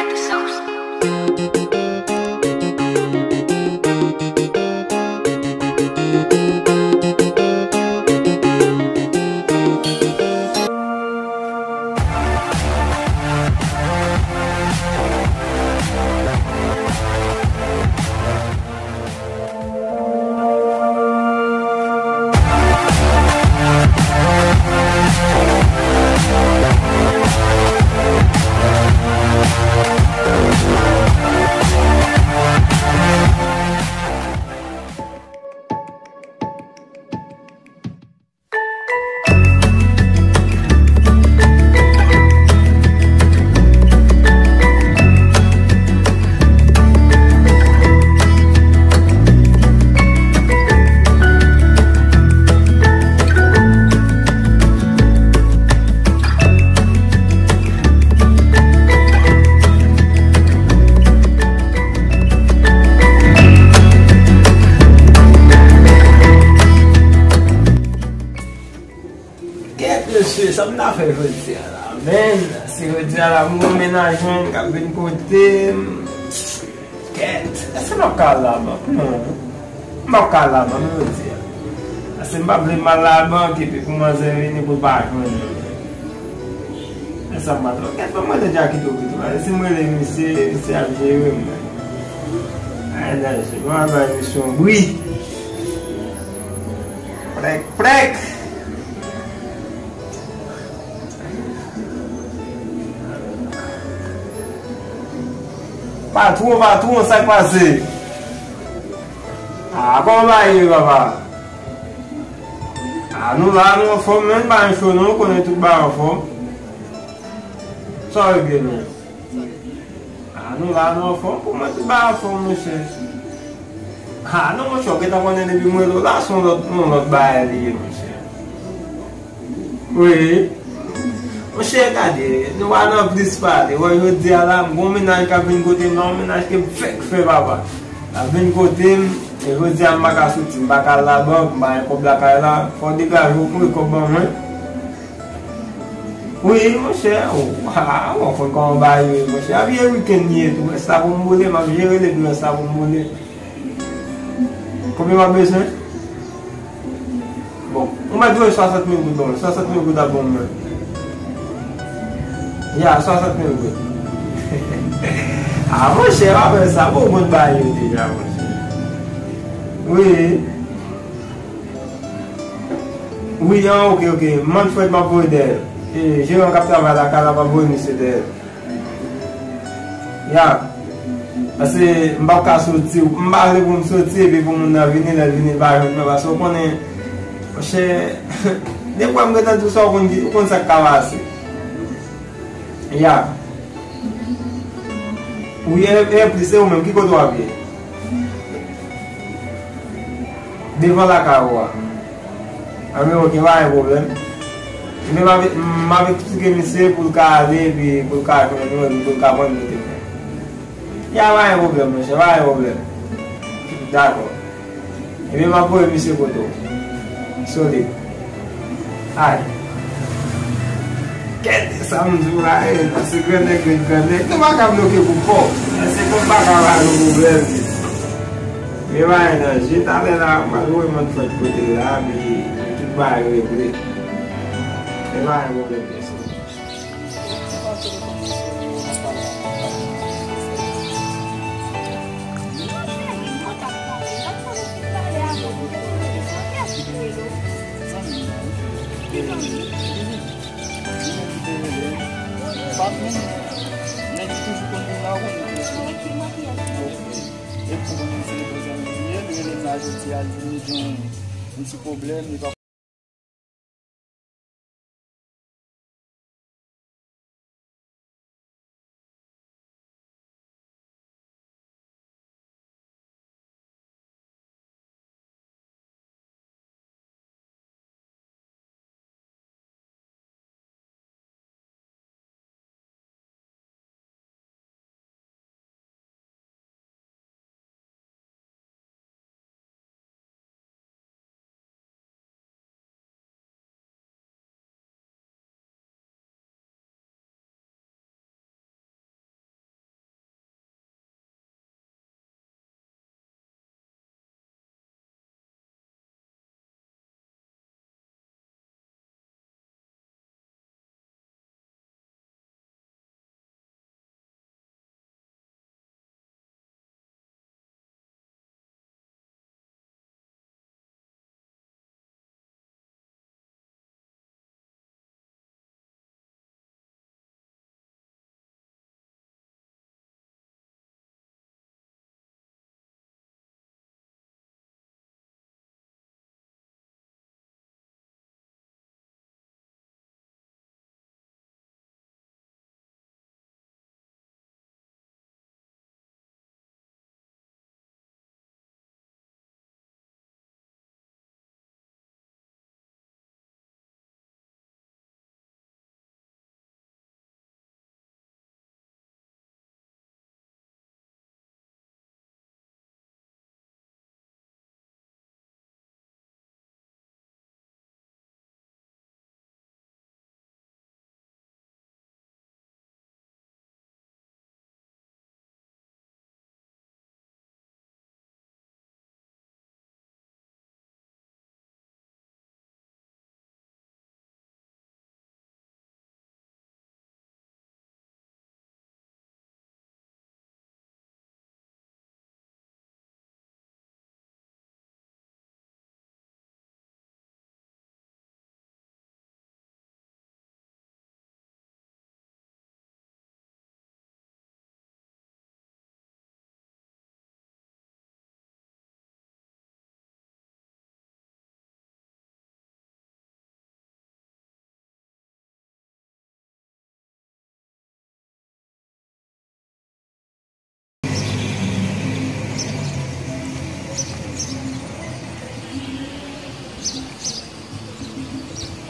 Check the sauce. Sa mwen a fe jodi la, men, se jodi la mwen menajwen kap ven kote, ket, ase mwen kalaban, mwen kalaban mwen jodi la. Ase mwen ble malaban ki pe kouman ze veni pou bakwen. Ase mwen to, ket mwen de jakito kito, ase mwen le misi avje yon. Aye la, se mwen ava emisyon, oui. Prek. Patrou, sa pase. Kon ba ye, baba? Nou la, nou fom, men ba yon chou, nou konen tout ba yon fom. Sorry gen nou. Nou la, nou fom, pou men tout ba yon fom, nou se. Nou mwen chou, ke ta konen debi mwen do, la son lot ba yon liye, nou se. Oui. Mwen che gade, nou wana plis pati, woy yo di ala, mwen menaj ka ven kote, mwen menaj ke fek fe baba. La ven kote, yo di an baka suti, baka la bank, mwen kob la kaya la, fon di gaj, mwen kob ban mwen. Oui, mwen che, mwen fon kon baye, mwen che, avye weekend nye tou, sa pou mbole, mwen jere le ble, sa pou mbole. Koube mwen besen? Bon, mwen dwe 60,000 goudon, 60,000 goudon bon mwen. Ya, 60,000 gout. Mwen che, mwen sa, mwen baye yo deja, mwen che. Oui. Oui, ok. Mwen fwet mwen voy der. Je yon kap travay la kala mwen voy mwen se der. Ya. Ase, mwen baka soti, mwen baka pou mwen soti, epi pou mwen vini baye mwen. Ase, mwen che, dekwa mwen getan tout sa, kon sa kawase. Ya. Ou ye plise ou men, ki koto wapye? Devan la ka wwa. Ame wak yon wak yon problem. Mwen avek ptike misye pou lka ale, pou lka konen, pou lka pon mwen te. Ya wak yon problem, mwen che, wak yon problem. Dako. Mwen wak pou yon misye koto. Sodi. Ay. Kete sa mzou la e, nase grene. Nou baka bloke pou po. Nase kon baka wak nou problem. Me wak nan, jit ale la, wak yon man fwaj kote la, mi tout wak yon bre. Me wak yon problem desi. Esse problema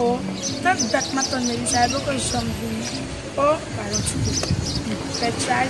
ou tant dat matin mais ça veut que j'aime venir ou par exemple fait ça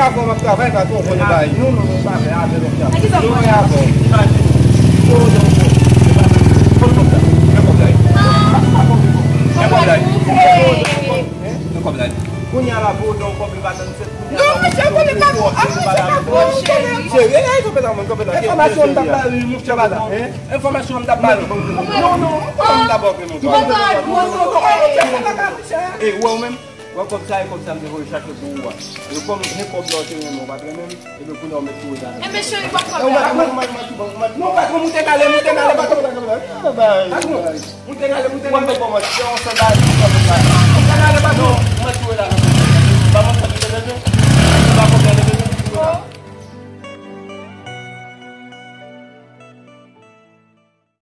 avons un travail, on connaît pas. Non, pas faire. Aqui só Non, pode. Quando ela volta, o pobre vai dando certo. Não, mas eu vou levar Information da base, nous sommes information da base. Non, d'abord que nous. Et moi-même, moi comme ça, me recherche pour moi. Je comme hip hop là, c'est mon pas même et le coup on met tout ça. É mexer em qualquer Non, coisa. non, pas comme monter aller, pas comme ça. Monter aller, on se bat. On aller pas non, moi tu